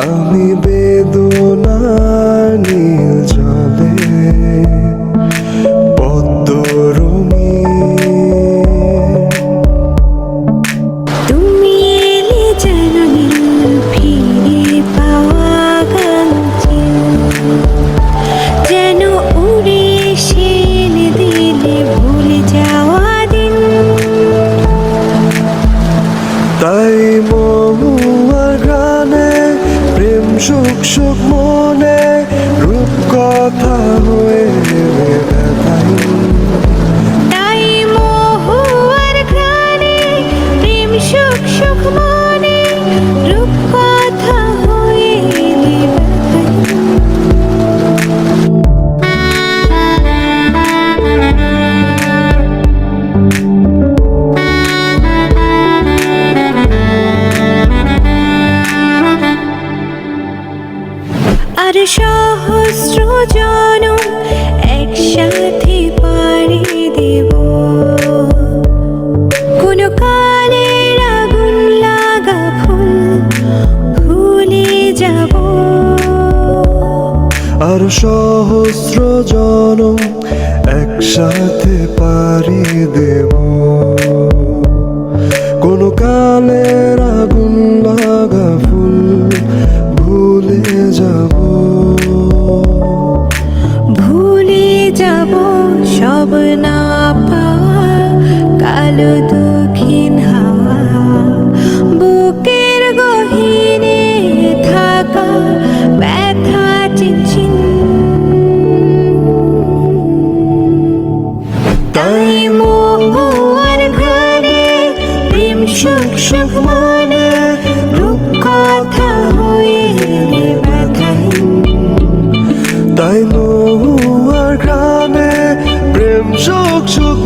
আমি বেদনার নীল জলে পদ্ম রঙিন। তুমি এলে যেন নীল ফিরে পাওয়া গানটি, যেন উড়ে এসে এনে দিলে ভুলে যাওয়া দিন। তাই মহুয়ার গানে প্রেম সুখ সুখ মনে রূপ কথা হয়ে ব্যথাহীন। তাই মহুয়ার ঘ্রাণে প্রেম সুখ সুখ মনে রূপ কথা হয়ে এলে আর সহস্র জনম একসাথে পাড়ি দেব, কোনো কালের আগুন লাগা ফুল ভুলে যাব। আর সহস্র জনম একসাথে পাড়ি দেব, কোনো কালের আগুন লাগা ফুল ভুলে যাব। ভুলে যাব সব না পাওয়া কালো দক্ষিণ হাওয়া, বুকের গহীনে থাকা ব্যথা চিনচিন। তাই মহুয়ার ঘ্রাণে প্রেম সুখ সুখ মনে রূপ কথা হয়ে এলে ব্যথাহীন। তাই মহুয়ার গানে প্রেম সুখ সুখ